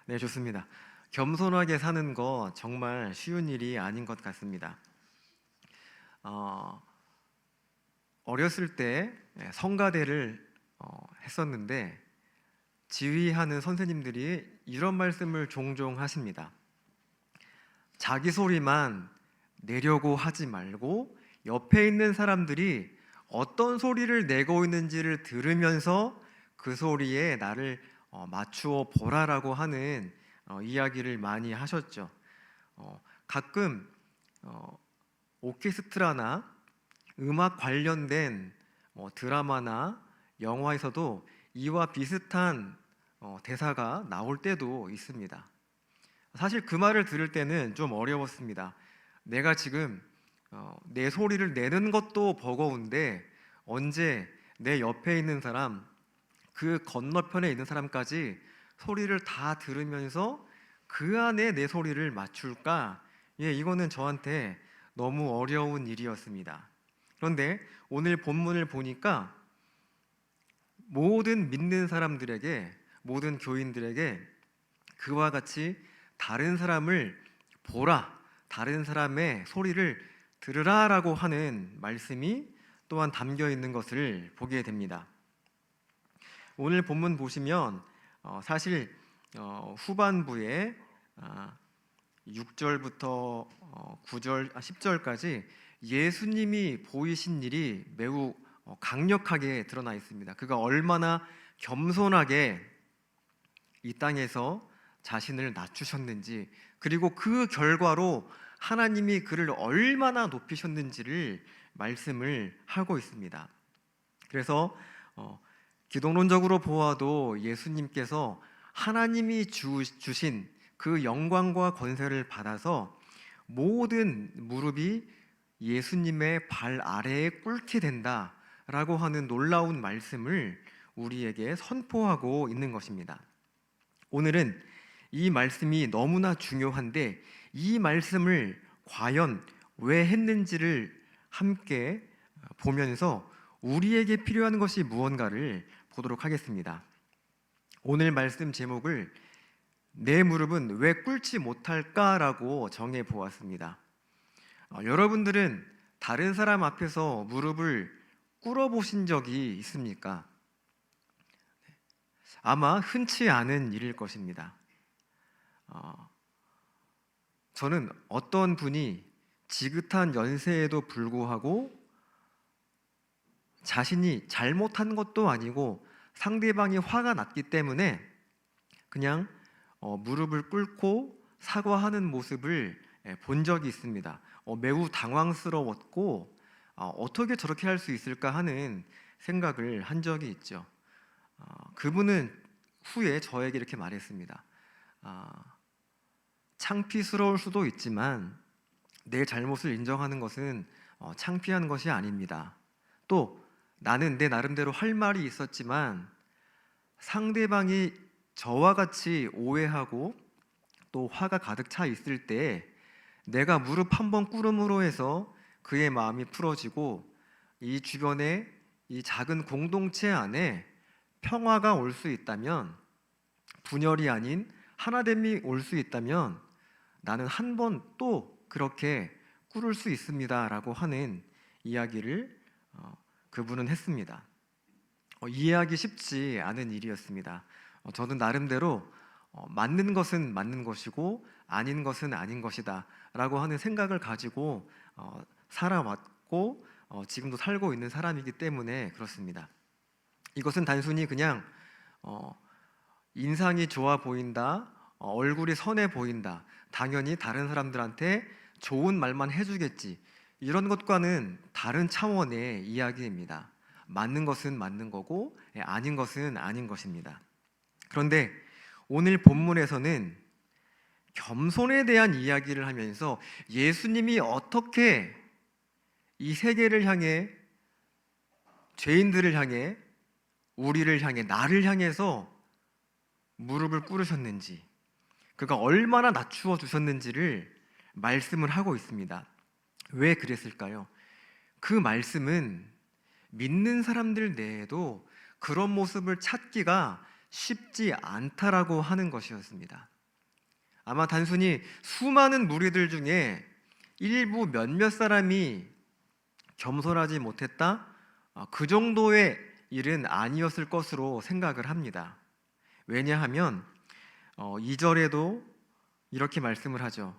네, 좋습니다. 겸손하게 사는 거 정말 쉬운 일이 아닌 것 같습니다. 어, 어렸을 때 성가대를 했었는데 지휘하는 선생님들이 이런 말씀을 종종 하십니다. 자기 소리만 내려고 하지 말고 옆에 있는 사람들이 어떤 소리를 내고 있는지를 들으면서 그 소리에 나를 맞추어 보라라고 하는 이야기를 많이 하셨죠. 가끔 오케스트라나 음악 관련된 드라마나 영화에서도 이와 비슷한 대사가 나올 때도 있습니다. 사실 그 말을 들을 때는 좀 어려웠습니다. 내가 지금 내 소리를 내는 것도 버거운데 언제 내 옆에 있는 사람, 그 건너편에 있는 사람까지 소리를 다 들으면서 그 안에 내 소리를 맞출까? 이거는 저한테 너무 어려운 일이었습니다. 그런데 오늘 본문을 보니까 모든 믿는 사람들에게, 모든 교인들에게 그와 같이 다른 사람을 보라, 다른 사람의 소리를 들으라라고 하는 말씀이 또한 담겨 있는 것을 보게 됩니다. 오늘 본문 보시면 사실 후반부에 6절부터 9절, 10절까지 예수님이 보이신 일이 매우 강력하게 드러나 있습니다. 그가 얼마나 겸손하게 이 땅에서 자신을 낮추셨는지, 그리고 그 결과로 하나님이 그를 얼마나 높이셨는지를 말씀을 하고 있습니다. 그래서 기독론적으로 보아도 예수님께서 하나님이 주신 그 영광과 권세를 받아서 모든 무릎이 예수님의 발 아래에 꿇게 된다라고 하는 놀라운 말씀을 우리에게 선포하고 있는 것입니다. 오늘은 이 말씀이 너무나 중요한데 이 말씀을 과연 왜 했는지를 함께 보면서 우리에게 필요한 것이 무언가를 보도록 하겠습니다. 오늘 말씀 제목을 내 무릎은 왜 꿇지 못할까라고 정해 보았습니다. 여러분들은 다른 사람 앞에서 무릎을 꿇어 보신 적이 있습니까? 아마 흔치 않은 일일 것입니다. 저는 어떤 분이 지긋한 연세에도 불구하고 자신이 잘못한 것도 아니고 상대방이 화가 났기 때문에 그냥 무릎을 꿇고 사과하는 모습을 본 적이 있습니다. 매우 당황스러웠고 어떻게 저렇게 할 수 있을까 하는 생각을 한 적이 있죠. 그분은 후에 저에게 이렇게 말했습니다. 창피스러울 수도 있지만 내 잘못을 인정하는 것은 창피한 것이 아닙니다. 또 나는 내 나름대로 할 말이 있었지만 상대방이 저와 같이 오해하고 또 화가 가득 차 있을 때 내가 무릎 한번 꿇음으로 해서 그의 마음이 풀어지고 이 주변에 이 작은 공동체 안에 평화가 올 수 있다면, 분열이 아닌 하나됨이 올 수 있다면 나는 한 번 또 그렇게 꿇을 수 있습니다라고 하는 이야기를 그분은 했습니다. 이해하기 쉽지 않은 일이었습니다. 저는 나름대로 맞는 것은 맞는 것이고 아닌 것은 아닌 것이다 라고 하는 생각을 가지고 살아왔고 지금도 살고 있는 사람이기 때문에 그렇습니다. 이것은 단순히 그냥 인상이 좋아 보인다, 얼굴이 선해 보인다, 당연히 다른 사람들한테 좋은 말만 해주겠지, 이런 것과는 다른 차원의 이야기입니다. 맞는 것은 맞는 거고 아닌 것은 아닌 것입니다. 그런데 오늘 본문에서는 겸손에 대한 이야기를 하면서 예수님이 어떻게 이 세계를 향해, 죄인들을 향해, 우리를 향해, 나를 향해서 무릎을 꿇으셨는지, 그가 얼마나 낮추어 주셨는지를 말씀을 하고 있습니다. 왜 그랬을까요? 그 말씀은 믿는 사람들 내에도 그런 모습을 찾기가 쉽지 않다라고 하는 것이었습니다. 아마 단순히 수많은 무리들 중에 일부 몇몇 사람이 겸손하지 못했다, 그 정도의 일은 아니었을 것으로 생각을 합니다. 왜냐하면 2절에도 이렇게 말씀을 하죠.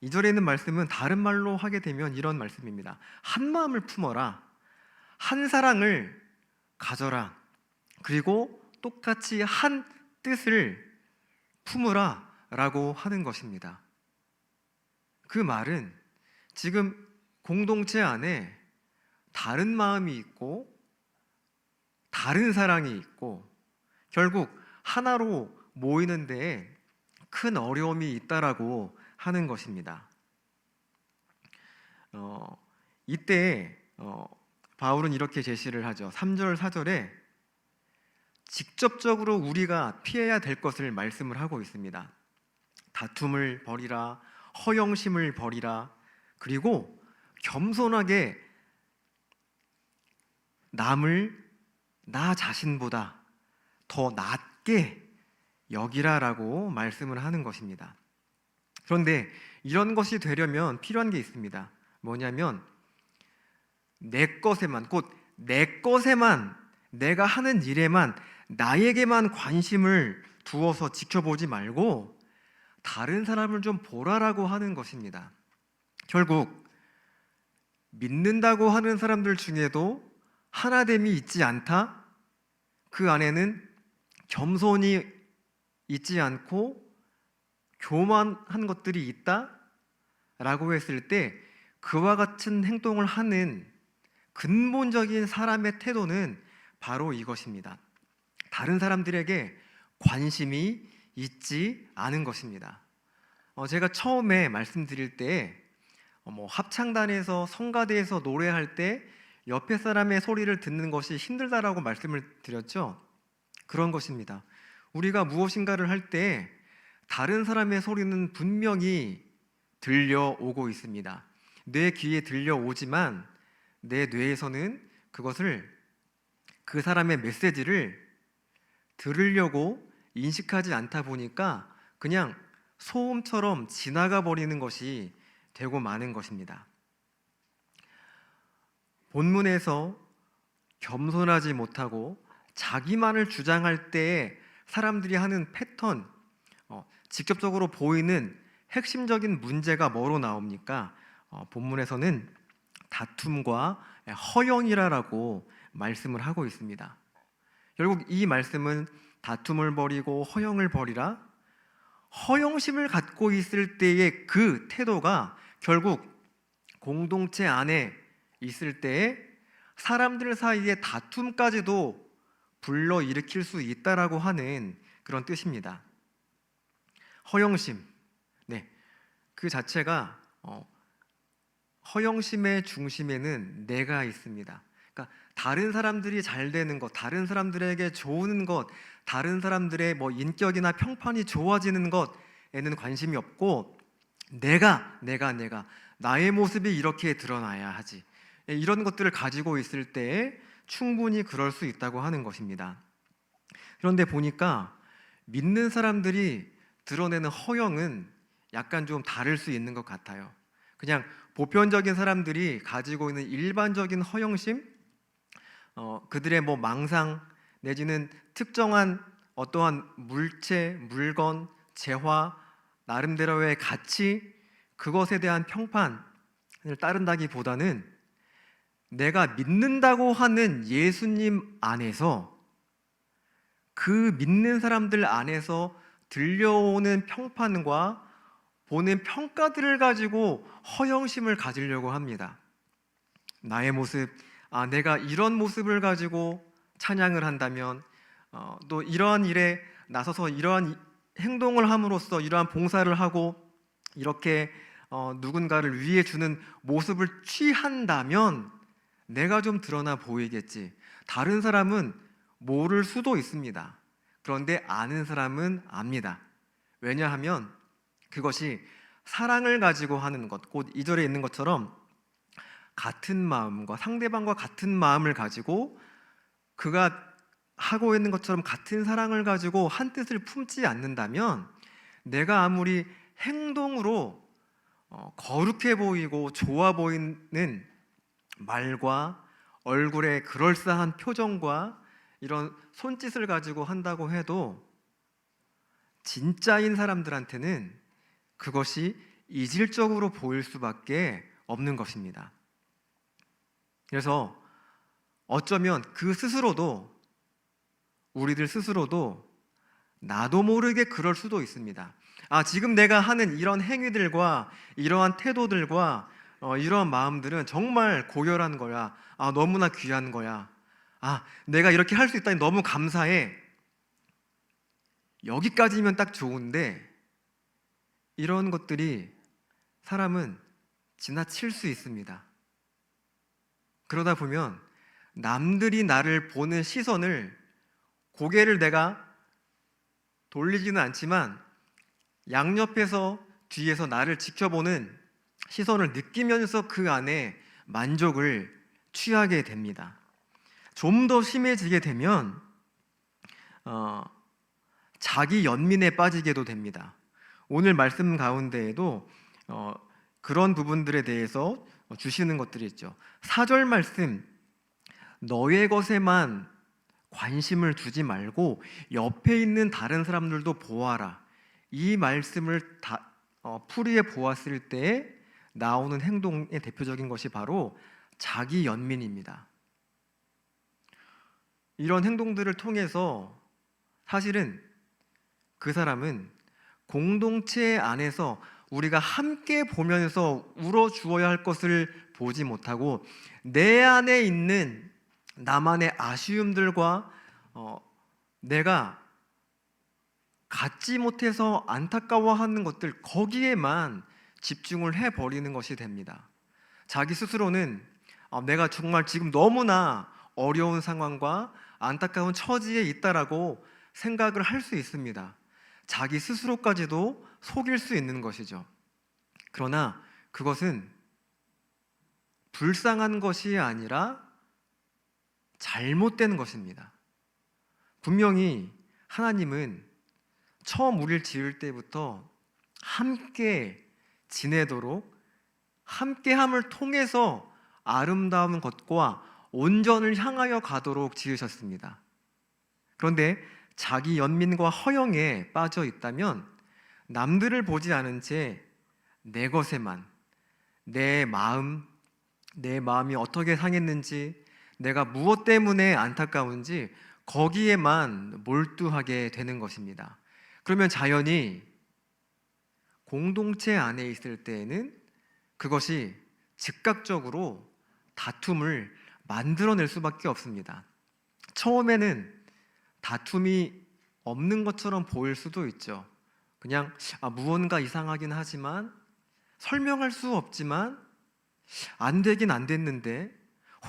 2절에 있는 말씀은 다른 말로 하게 되면 이런 말씀입니다. 한 마음을 품어라, 한 사랑을 가져라, 그리고 똑같이 한 뜻을 품으라 라고 하는 것입니다. 그 말은 지금 공동체 안에 다른 마음이 있고 다른 사랑이 있고 결국 하나로 모이는 데에 큰 어려움이 있다라고 하는 것입니다. 이때 바울은 이렇게 제시를 하죠. 3절, 4절에 직접적으로 우리가 피해야 될 것을 말씀을 하고 있습니다. 다툼을 버리라, 허영심을 버리라, 그리고 겸손하게 남을 나 자신보다 더 낮게 여기라라고 말씀을 하는 것입니다. 그런데 이런 것이 되려면 필요한 게 있습니다. 뭐냐면 내 것에만, 곧 내 것에만, 내가 하는 일에만, 나에게만 관심을 두어서 지켜보지 말고 다른 사람을 좀 보라라고 하는 것입니다. 결국 믿는다고 하는 사람들 중에도 하나됨이 있지 않다? 그 안에는 겸손이 있지 않고 교만한 것들이 있다? 라고 했을 때 그와 같은 행동을 하는 근본적인 사람의 태도는 바로 이것입니다. 다른 사람들에게 관심이 있지 않은 것입니다. 제가 처음에 말씀드릴 때 합창단에서 성가대에서 노래할 때 옆에 사람의 소리를 듣는 것이 힘들다라고 말씀을 드렸죠. 그런 것입니다. 우리가 무엇인가를 할 때 다른 사람의 소리는 분명히 들려오고 있습니다. 내 귀에 들려오지만 내 뇌에서는 그것을, 그 사람의 메시지를 들으려고 인식하지 않다 보니까 그냥 소음처럼 지나가 버리는 것이 되고 마는 것입니다. 본문에서 겸손하지 못하고 자기만을 주장할 때에 사람들이 하는 패턴, 직접적으로 보이는 핵심적인 문제가 뭐로 나옵니까? 본문에서는 다툼과 허영이라고 말씀을 하고 있습니다. 결국 이 말씀은 다툼을 버리고 허영을 버리라, 허영심을 갖고 있을 때의 그 태도가 결국 공동체 안에 있을 때에 사람들 사이의 다툼까지도 불러일으킬 수 있다라고 하는 그런 뜻입니다. 허영심, 그 자체가 허영심의 중심에는 내가 있습니다. 그러니까 다른 사람들이 잘 되는 것, 다른 사람들에게 좋은 것, 다른 사람들의 인격이나 평판이 좋아지는 것에는 관심이 없고 내가 나의 모습이 이렇게 드러나야 하지, 이런 것들을 가지고 있을 때에 충분히 그럴 수 있다고 하는 것입니다. 그런데 보니까 믿는 사람들이 드러내는 허영은 약간 좀 다를 수 있는 것 같아요. 그냥 보편적인 사람들이 가지고 있는 일반적인 허영심, 그들의 망상 내지는 특정한 어떠한 물체, 물건, 재화, 나름대로의 가치, 그것에 대한 평판을 따른다기보다는 내가 믿는다고 하는 예수님 안에서, 그 믿는 사람들 안에서 들려오는 평판과 보는 평가들을 가지고 허영심을 가지려고 합니다. 나의 모습, 내가 이런 모습을 가지고 찬양을 한다면, 또 이러한 일에 나서서 이러한 행동을 함으로써 이러한 봉사를 하고 이렇게 누군가를 위해 주는 모습을 취한다면 내가 좀 드러나 보이겠지. 다른 사람은 모를 수도 있습니다. 그런데 아는 사람은 압니다. 왜냐하면 그것이 사랑을 가지고 하는 것, 곧 2절에 있는 것처럼 같은 마음과 상대방과 같은 마음을 가지고 그가 하고 있는 것처럼 같은 사랑을 가지고 한 뜻을 품지 않는다면 내가 아무리 행동으로 거룩해 보이고 좋아 보이는 말과 얼굴의 그럴싸한 표정과 이런 손짓을 가지고 한다고 해도 진짜인 사람들한테는 그것이 이질적으로 보일 수밖에 없는 것입니다. 그래서 어쩌면 그 스스로도, 우리들 스스로도 나도 모르게 그럴 수도 있습니다. 지금 내가 하는 이런 행위들과 이러한 태도들과 이러한 마음들은 정말 고결한 거야. 너무나 귀한 거야. 내가 이렇게 할 수 있다니 너무 감사해. 여기까지면 딱 좋은데 이런 것들이 사람은 지나칠 수 있습니다. 그러다 보면 남들이 나를 보는 시선을, 고개를 내가 돌리지는 않지만 양옆에서 뒤에서 나를 지켜보는 시선을 느끼면서 그 안에 만족을 취하게 됩니다. 좀 더 심해지게 되면 자기 연민에 빠지게도 됩니다. 오늘 말씀 가운데에도 그런 부분들에 대해서 주시는 것들이 있죠. 4절 말씀, 너의 것에만 관심을 두지 말고 옆에 있는 다른 사람들도 보아라. 이 말씀을 풀이해 보았을 때 나오는 행동의 대표적인 것이 바로 자기 연민입니다. 이런 행동들을 통해서 사실은 그 사람은 공동체 안에서 우리가 함께 보면서 울어주어야 할 것을 보지 못하고 내 안에 있는 나만의 아쉬움들과 내가 갖지 못해서 안타까워하는 것들, 거기에만 집중을 해버리는 것이 됩니다. 자기 스스로는 내가 정말 지금 너무나 어려운 상황과 안타까운 처지에 있다라고 생각을 할 수 있습니다. 자기 스스로까지도 속일 수 있는 것이죠. 그러나 그것은 불쌍한 것이 아니라 잘못된 것입니다. 분명히 하나님은 처음 우리를 지을 때부터 함께 지내도록, 함께함을 통해서 아름다운 것과 온전을 향하여 가도록 지으셨습니다. 그런데 자기 연민과 허영에 빠져 있다면 남들을 보지 않은 채 내 것에만, 내 마음이 어떻게 상했는지, 내가 무엇 때문에 안타까운지 거기에만 몰두하게 되는 것입니다. 그러면 자연히 공동체 안에 있을 때에는 그것이 즉각적으로 다툼을 만들어낼 수밖에 없습니다. 처음에는 다툼이 없는 것처럼 보일 수도 있죠. 그냥 무언가 이상하긴 하지만, 설명할 수 없지만 안 되긴 안 됐는데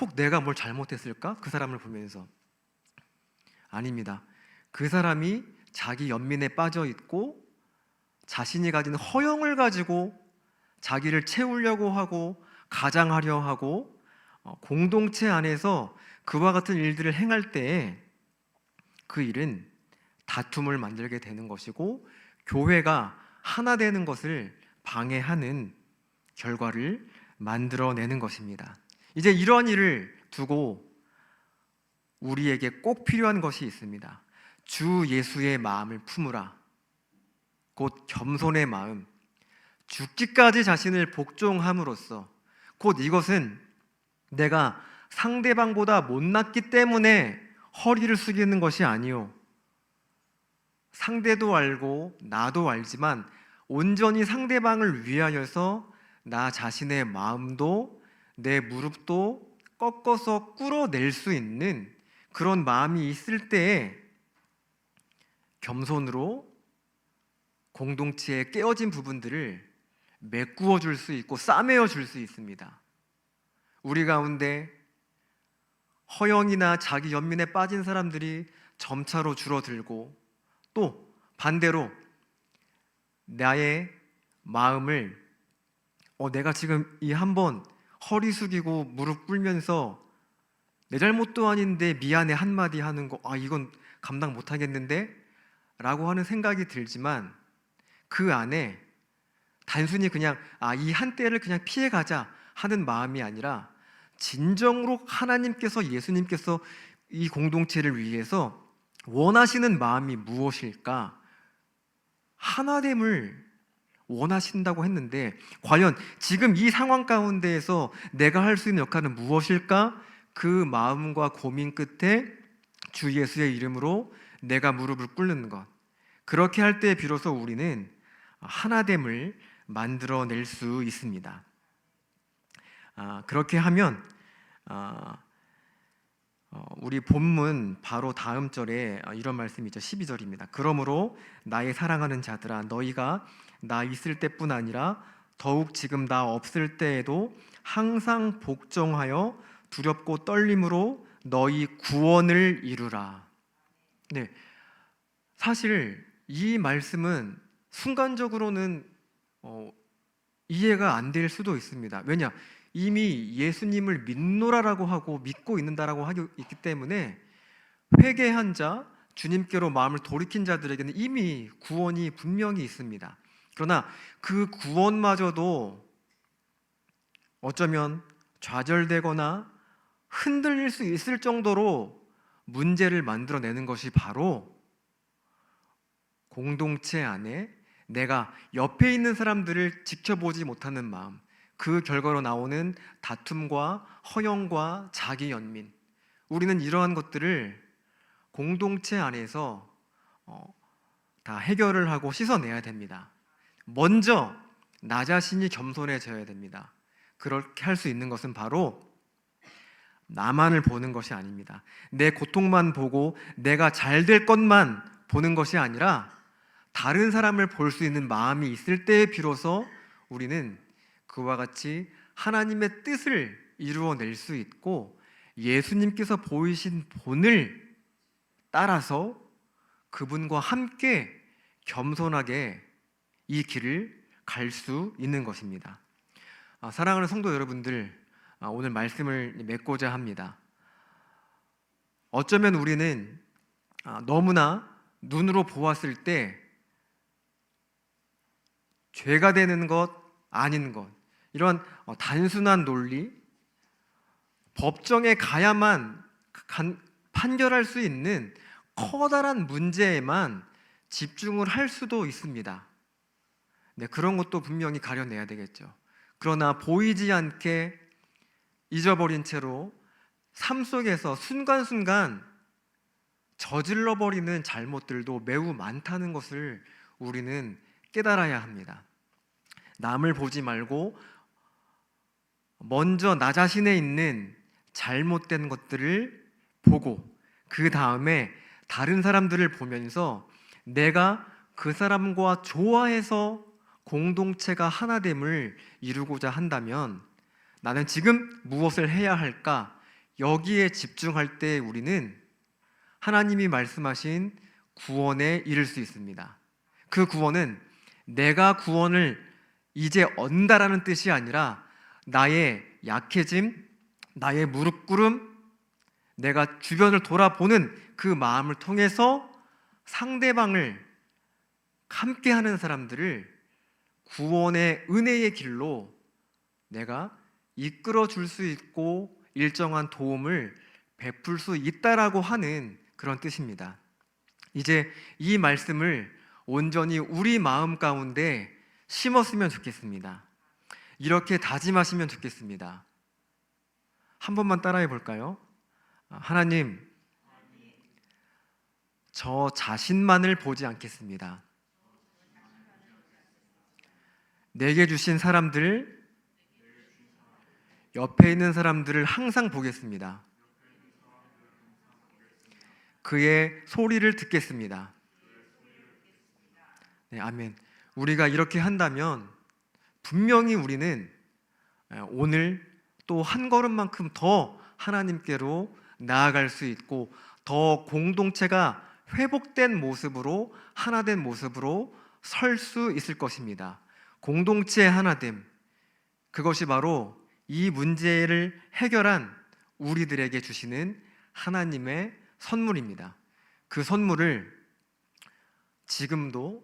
혹 내가 뭘 잘못했을까? 그 사람을 보면서. 아닙니다. 그 사람이 자기 연민에 빠져 있고 자신이 가진 허영을 가지고 자기를 채우려고 하고 가장하려 하고 공동체 안에서 그와 같은 일들을 행할 때에 그 일은 다툼을 만들게 되는 것이고 교회가 하나 되는 것을 방해하는 결과를 만들어내는 것입니다. 이제 이런 일을 두고 우리에게 꼭 필요한 것이 있습니다. 주 예수의 마음을 품으라. 곧 겸손의 마음, 죽기까지 자신을 복종함으로써, 곧 이것은 내가 상대방보다 못났기 때문에 허리를 숙이는 것이 아니요, 상대도 알고 나도 알지만 온전히 상대방을 위하여서 나 자신의 마음도 내 무릎도 꺾어서 꿇어낼 수 있는 그런 마음이 있을 때에 겸손으로 공동체의 깨어진 부분들을 메꾸어 줄 수 있고 싸매어 줄 수 있습니다. 우리 가운데 허영이나 자기 연민에 빠진 사람들이 점차로 줄어들고, 또 반대로 나의 마음을 내가 지금 이 한번 허리 숙이고 무릎 꿇면서 내 잘못도 아닌데 미안해 한마디 하는 거 이건 감당 못하겠는데? 라고 하는 생각이 들지만 그 안에 단순히 그냥 이 한때를 그냥 피해가자 하는 마음이 아니라 진정으로 하나님께서, 예수님께서 이 공동체를 위해서 원하시는 마음이 무엇일까? 하나됨을 원하신다고 했는데 과연 지금 이 상황 가운데에서 내가 할 수 있는 역할은 무엇일까? 그 마음과 고민 끝에 주 예수의 이름으로 내가 무릎을 꿇는 것, 그렇게 할 때 비로소 우리는 하나됨을 만들어낼 수 있습니다. 그렇게 하면 우리 본문 바로 다음 절에 이런 말씀이 있죠. 12절입니다. 그러므로 나의 사랑하는 자들아, 너희가 나 있을 때뿐 아니라 더욱 지금 나 없을 때에도 항상 복종하여 두렵고 떨림으로 너희 구원을 이루라. 네, 사실 이 말씀은 순간적으로는 이해가 안 될 수도 있습니다. 왜냐? 이미 예수님을 믿노라라고 하고 믿고 있는다라고 하기 있기 때문에 회개한 자, 주님께로 마음을 돌이킨 자들에게는 이미 구원이 분명히 있습니다. 그러나 그 구원마저도 어쩌면 좌절되거나 흔들릴 수 있을 정도로 문제를 만들어내는 것이 바로 공동체 안에 내가 옆에 있는 사람들을 지켜보지 못하는 마음, 그 결과로 나오는 다툼과 허영과 자기 연민, 우리는 이러한 것들을 공동체 안에서 다 해결을 하고 씻어내야 됩니다. 먼저 나 자신이 겸손해져야 됩니다. 그렇게 할 수 있는 것은 바로 나만을 보는 것이 아닙니다. 내 고통만 보고 내가 잘 될 것만 보는 것이 아니라 다른 사람을 볼 수 있는 마음이 있을 때에 비로소 우리는 그와 같이 하나님의 뜻을 이루어낼 수 있고 예수님께서 보이신 본을 따라서 그분과 함께 겸손하게 이 길을 갈 수 있는 것입니다. 사랑하는 성도 여러분들, 오늘 말씀을 맺고자 합니다. 어쩌면 우리는 너무나 눈으로 보았을 때 죄가 되는 것, 아닌 것, 이런 단순한 논리, 법정에 가야만 판결할 수 있는 커다란 문제에만 집중을 할 수도 있습니다. 네, 그런 것도 분명히 가려내야 되겠죠. 그러나 보이지 않게 잊어버린 채로 삶 속에서 순간순간 저질러버리는 잘못들도 매우 많다는 것을 우리는 깨달아야 합니다. 남을 보지 말고 먼저 나 자신에 있는 잘못된 것들을 보고 그 다음에 다른 사람들을 보면서 내가 그 사람과 좋아해서 공동체가 하나됨을 이루고자 한다면 나는 지금 무엇을 해야 할까? 여기에 집중할 때 우리는 하나님이 말씀하신 구원에 이를 수 있습니다. 그 구원은 내가 구원을 이제 얻는다라는 뜻이 아니라 나의 약해짐, 나의 무릎 꿇음, 내가 주변을 돌아보는 그 마음을 통해서 상대방을, 함께하는 사람들을 구원의 은혜의 길로 내가 이끌어 줄 수 있고 일정한 도움을 베풀 수 있다라고 하는 그런 뜻입니다. 이제 이 말씀을 온전히 우리 마음 가운데 심었으면 좋겠습니다. 이렇게 다짐하시면 좋겠습니다. 한 번만 따라해 볼까요? 하나님, 저 자신만을 보지 않겠습니다. 내게 주신 사람들, 옆에 있는 사람들을 항상 보겠습니다. 그의 소리를 듣겠습니다. 네, 아멘. 우리가 이렇게 한다면 분명히 우리는 오늘 또 한 걸음만큼 더 하나님께로 나아갈 수 있고 더 공동체가 회복된 모습으로, 하나된 모습으로 설 수 있을 것입니다. 공동체의 하나됨, 그것이 바로 이 문제를 해결한 우리들에게 주시는 하나님의 선물입니다. 그 선물을 지금도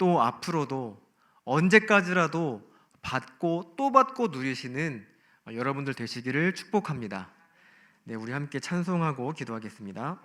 또 앞으로도 언제까지라도 받고 또 받고 누리시는 여러분들 되시기를 축복합니다. 네, 우리 함께 찬송하고 기도하겠습니다.